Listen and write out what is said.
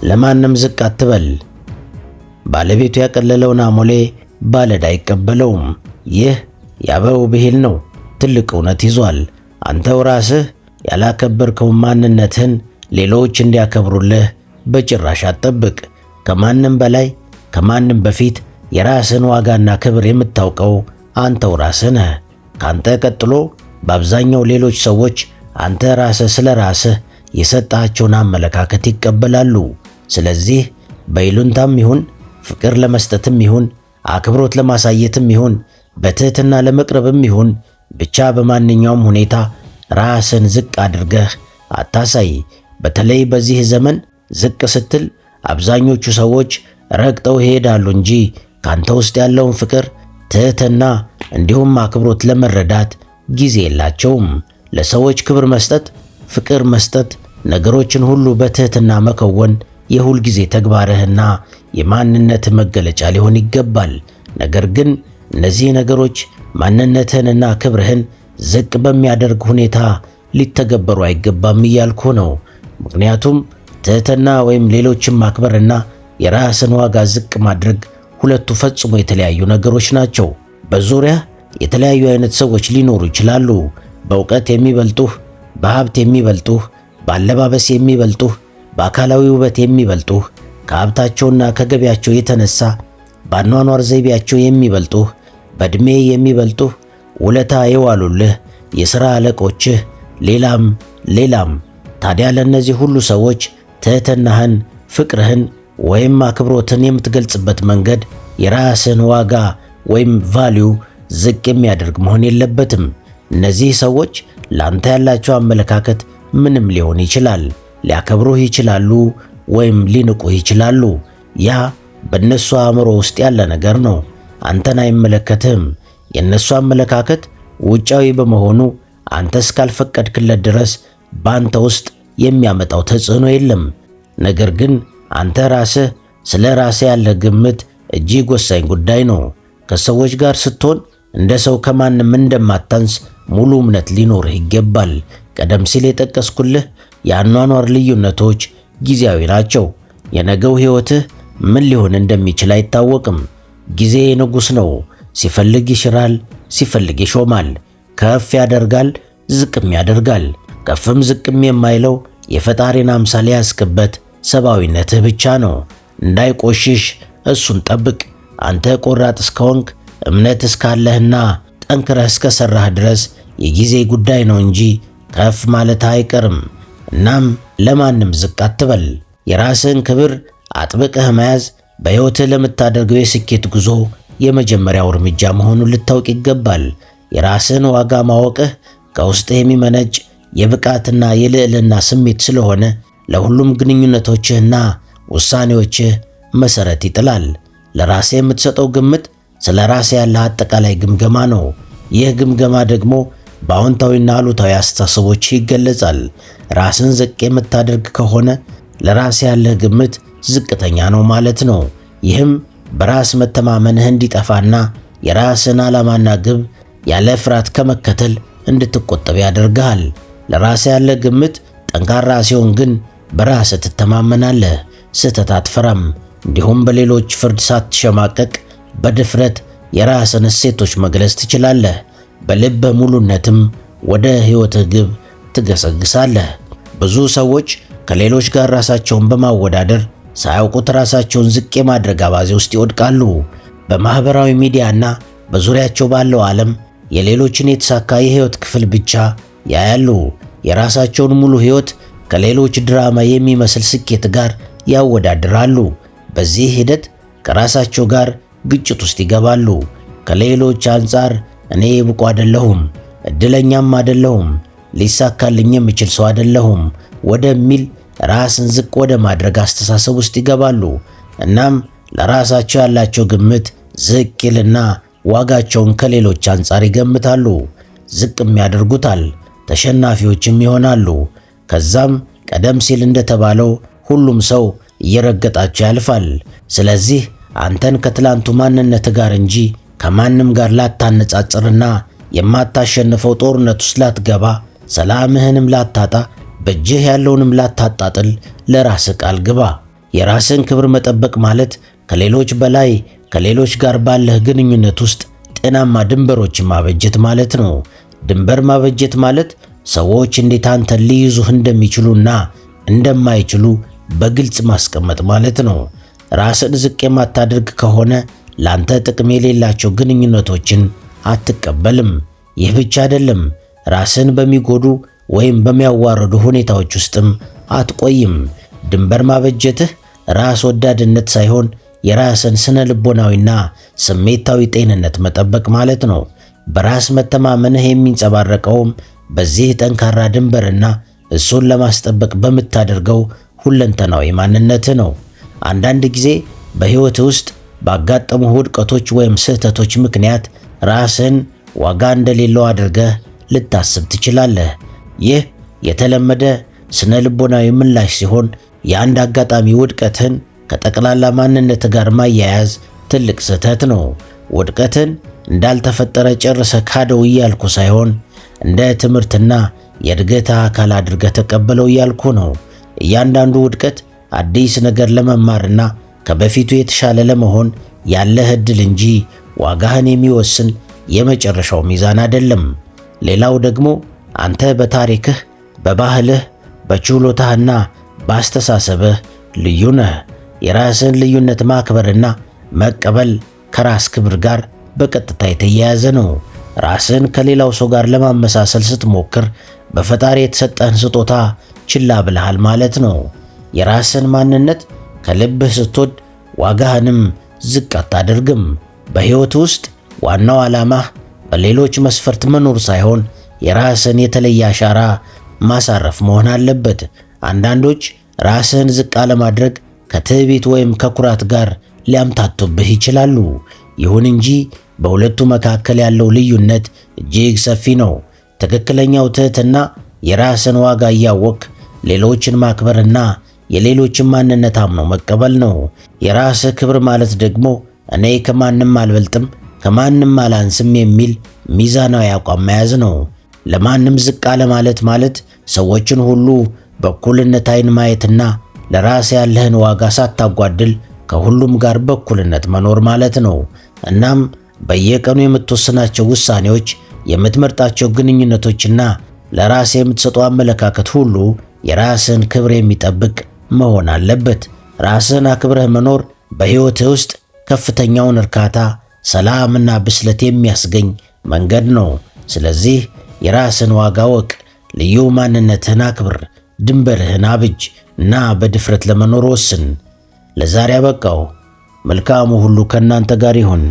ለማንም ዝቅ አትበል። ባለቤቱ ያቀለለውን አሞሌ ባለዕዳ አይቀበለውም። ይህ የአበው ብሂል ነው። ትልቅ እውነት ይዟል። አንተው ራስህ ያላከበርከውን ማንነትህን ሌሎች እንዲያከብሩልህ በጭራሽ አትጠብቅ። ከማንም በላይ ከማንም በፊት የራስህን ዋጋና ክብር የምታውቀው አንተው ራስህ ነህ። ካንተ ቀጥሎ በአብዛኛው ሌሎች ሰዎች አንተ ራስህ ስለ ራስህ የሰጣቸውን አመለካከት ይቀበላሉ። ስለዚህ በይሉንታም ይሁን ፍቅር ለመስጠትም ይሁን አክብሮት ለማሳየትም ይሁን በትህትና ለመቅረብም ይሁን ብቻ በማንኛውም ሁኔታ ራስን ዝቅ አድርገህ አታሳይ። በተለይ በዚህ ዘመን ዝቅ ስትል አብዛኞቹ ሰዎች ረግጠው ይሄዳሉ እንጂ ካንተ ውስጥ ያለውን ፍቅር፣ ትህትና እንዲሁም አክብሮት ለመረዳት ጊዜ የላቸውም። ለሰዎች ክብር መስጠት፣ ፍቅር መስጠት፣ ነገሮችን ሁሉ በትህትና መከወን የሁል ጊዜ ተግባርህና የማንነት መገለጫ ሊሆን ይገባል። ነገር ግን እነዚህ ነገሮች ማንነትህንና ክብርህን ዝቅ በሚያደርግ ሁኔታ ሊተገበሩ አይገባም እያልኩ ነው። ምክንያቱም ትህትና ወይም ሌሎችን ማክበርና የራስን ዋጋ ዝቅ ማድረግ ሁለቱ ፈጽሞ የተለያዩ ነገሮች ናቸው። በዙሪያ የተለያዩ አይነት ሰዎች ሊኖሩ ይችላሉ። በእውቀት የሚበልጡህ፣ በሀብት የሚበልጡህ፣ በአለባበስ የሚበልጡህ፣ በአካላዊ ውበት የሚበልጡህ፣ ከሀብታቸውና ከገቢያቸው የተነሳ በአኗኗር ዘይቤያቸው የሚበልጡህ፣ በዕድሜ የሚበልጡህ፣ ውለታ የዋሉልህ የሥራ አለቆችህ፣ ሌላም። ታዲያ ለእነዚህ ሁሉ ሰዎች ትህትናህን፣ ፍቅርህን ወይም አክብሮትን የምትገልጽበት መንገድ የራስን ዋጋ ወይም ቫልዩ ዝቅ የሚያደርግ መሆን የለበትም። እነዚህ ሰዎች ላንተ ያላቸው አመለካከት ምንም ሊሆን ይችላል። ሊያከብሩህ ይችላሉ ወይም ሊንቁህ ይችላሉ። ያ በእነሱ አእምሮ ውስጥ ያለ ነገር ነው። አንተን አይመለከትህም። የእነሱ አመለካከት ውጫዊ በመሆኑ አንተ እስካልፈቀድክለት ድረስ በአንተ ውስጥ የሚያመጣው ተጽዕኖ የለም። ነገር ግን አንተ ራስህ ስለ ራስህ ያለህ ግምት እጅግ ወሳኝ ጉዳይ ነው። ከሰዎች ጋር ስትሆን እንደ ሰው ከማንም እንደማታንስ ሙሉ እምነት ሊኖርህ ይገባል። ቀደም ሲል የጠቀስኩልህ የአኗኗር ልዩነቶች ጊዜያዊ ናቸው። የነገው ሕይወትህ ምን ሊሆን እንደሚችል አይታወቅም። ጊዜ ንጉሥ ነው። ሲፈልግ ይሽራል፣ ሲፈልግ ይሾማል። ከፍ ያደርጋል፣ ዝቅም ያደርጋል። ከፍም ዝቅም የማይለው የፈጣሪን አምሳል ያስክበት ሰብአዊነትህ ብቻ ነው። እንዳይቆሽሽ እሱን ጠብቅ። አንተ ቆራጥ እስከሆንክ እምነት እስካለህና ጠንክረህ እስከሰራህ ድረስ የጊዜ ጉዳይ ነው እንጂ ከፍ ማለት አይቀርም። እናም ለማንም ዝቅ አትበል። የራስህን ክብር አጥብቀህ መያዝ በሕይወትህ ለምታደርገው የስኬት ጉዞ የመጀመሪያው እርምጃ መሆኑን ልታውቅ ይገባል። የራስህን ዋጋ ማወቅህ ከውስጥህ የሚመነጭ የብቃትና የልዕልና ስሜት ስለሆነ ለሁሉም ግንኙነቶችህና ውሳኔዎችህ መሠረት ይጥላል። ለራስህ የምትሰጠው ግምት ስለ ራስህ ያለህ አጠቃላይ ግምገማ ነው። ይህ ግምገማ ደግሞ በአዎንታዊና አሉታዊ አስተሳሰቦች ይገለጻል። ራስን ዝቅ የምታደርግ ከሆነ ለራስህ ያለህ ግምት ዝቅተኛ ነው ማለት ነው። ይህም በራስ መተማመንህ እንዲጠፋና የራስን ዓላማና ግብ ያለ ፍርሃት ከመከተል እንድትቆጠብ ያደርግሃል። ለራስህ ያለህ ግምት ጠንካራ ሲሆን ግን በራስህ ትተማመናለህ፣ ስህተት አትፈራም። እንዲሁም በሌሎች ፍርድ ሳትሸማቀቅ በድፍረት የራስን እሴቶች መግለጽ ትችላለህ። በልበ ሙሉነትም ወደ ሕይወትህ ግብ ትገሰግሳለህ። ብዙ ሰዎች ከሌሎች ጋር ራሳቸውን በማወዳደር ሳያውቁት ራሳቸውን ዝቅ የማድረግ አባዜ ውስጥ ይወድቃሉ። በማኅበራዊ ሚዲያና በዙሪያቸው ባለው ዓለም የሌሎችን የተሳካ የሕይወት ክፍል ብቻ ያያሉ። የራሳቸውን ሙሉ ሕይወት ከሌሎች ድራማ የሚመስል ስኬት ጋር ያወዳድራሉ። በዚህ ሂደት ከራሳቸው ጋር ግጭት ውስጥ ይገባሉ። ከሌሎች አንጻር እኔ ብቁ አይደለሁም፣ እድለኛም አይደለሁም፣ ሊሳካልኝ የሚችል ሰው አይደለሁም ወደሚል ራስን ዝቅ ወደ ማድረግ አስተሳሰብ ውስጥ ይገባሉ። እናም ለራሳቸው ያላቸው ግምት ዝቅ ይልና ዋጋቸውን ከሌሎች አንጻር ይገምታሉ። ዝቅም ያደርጉታል፣ ተሸናፊዎችም ይሆናሉ። ከዛም ቀደም ሲል እንደተባለው ሁሉም ሰው እየረገጣቸው ያልፋል። ስለዚህ አንተን ከትላንቱ ማንነት ጋር እንጂ ከማንም ጋር ላታነጻጽርና የማታሸንፈው ጦርነት ውስጥ ላትገባ፣ ሰላምህንም ላታጣ፣ በእጅህ ያለውንም ላታጣጥል ለራስህ ቃል ግባ። የራስን ክብር መጠበቅ ማለት ከሌሎች በላይ ከሌሎች ጋር ባለህ ግንኙነት ውስጥ ጤናማ ድንበሮችን ማበጀት ማለት ነው። ድንበር ማበጀት ማለት ሰዎች እንዴት አንተን ሊይዙህ እንደሚችሉና እንደማይችሉ በግልጽ ማስቀመጥ ማለት ነው። ራስን ዝቅ የማታደርግ ከሆነ ላንተ ጥቅም የሌላቸው ግንኙነቶችን አትቀበልም። ይህ ብቻ አይደለም፣ ራስን በሚጎዱ ወይም በሚያዋርዱ ሁኔታዎች ውስጥም አትቆይም። ድንበር ማበጀትህ ራስ ወዳድነት ሳይሆን የራስን ስነ ልቦናዊና ስሜታዊ ጤንነት መጠበቅ ማለት ነው። በራስ መተማመንህ የሚንጸባረቀውም በዚህ ጠንካራ ድንበርና እሱን ለማስጠበቅ በምታደርገው ሁለንተናዊ ማንነትህ ነው። አንዳንድ ጊዜ በሕይወትህ ውስጥ ባጋጠሙህ ውድቀቶች ወይም ስህተቶች ምክንያት ራስን ዋጋ እንደሌለው አድርገህ ልታስብ ትችላለህ። ይህ የተለመደ ስነ ልቦናዊ ምላሽ ሲሆን የአንድ አጋጣሚ ውድቀትን ከጠቅላላ ማንነት ጋር ማያያዝ ትልቅ ስህተት ነው። ውድቀትን እንዳልተፈጠረ ጨርሰህ ካደው እያልኩ ሳይሆን እንደ ትምህርትና የእድገት አካል አድርገህ ተቀበለው እያልኩ ነው። እያንዳንዱ ውድቀት አዲስ ነገር ለመማርና ከበፊቱ የተሻለ ለመሆን ያለህ ዕድል እንጂ ዋጋህን የሚወስን የመጨረሻው ሚዛን አይደለም። ሌላው ደግሞ አንተ በታሪክህ፣ በባህልህ፣ በችሎታህና በአስተሳሰብህ ልዩ ነህ። የራስን ልዩነት ማክበርና መቀበል ከራስ ክብር ጋር በቀጥታ የተያያዘ ነው። ራስን ከሌላው ሰው ጋር ለማመሳሰል ስትሞክር በፈጣሪ የተሰጠህን ስጦታ ችላ ብለሃል ማለት ነው። የራስን ማንነት ከልብህ ስትወድ ዋጋህንም ዝቅ አታደርግም። በሕይወት ውስጥ ዋናው ዓላማህ በሌሎች መስፈርት መኖር ሳይሆን የራስን የተለየ አሻራ ማሳረፍ መሆን አለበት። አንዳንዶች ራስህን ዝቅ አለማድረግ ከትዕቢት ወይም ከኩራት ጋር ሊያምታቱብህ ይችላሉ። ይሁን እንጂ በሁለቱ መካከል ያለው ልዩነት እጅግ ሰፊ ነው። ትክክለኛው ትህትና የራስን ዋጋ እያወቅ ሌሎችን ማክበርና የሌሎችን ማንነት አምኖ መቀበል ነው። የራስህ ክብር ማለት ደግሞ እኔ ከማንም አልበልጥም ከማንም አላንስም የሚል ሚዛናዊ አቋም መያዝ ነው። ለማንም ዝቅ አለ ማለት ሰዎችን ሁሉ በእኩልነት ዓይን ማየትና ለራስ ያለህን ዋጋ ሳታጓድል ከሁሉም ጋር በእኩልነት መኖር ማለት ነው። እናም በየቀኑ የምትወስናቸው ውሳኔዎች፣ የምትመርጣቸው ግንኙነቶችና ለራስ የምትሰጠው አመለካከት ሁሉ የራስን ክብር የሚጠብቅ መሆን አለበት። ራስን አክብረህ መኖር በሕይወትህ ውስጥ ከፍተኛውን እርካታ፣ ሰላምና ብስለት የሚያስገኝ መንገድ ነው። ስለዚህ የራስን ዋጋ ወቅ፣ ልዩ ማንነትህን አክብር፣ ድንበርህን አብጅ እና በድፍረት ለመኖር ወስን። ለዛሬ አበቃው። መልካሙ ሁሉ ከእናንተ ጋር ይሁን።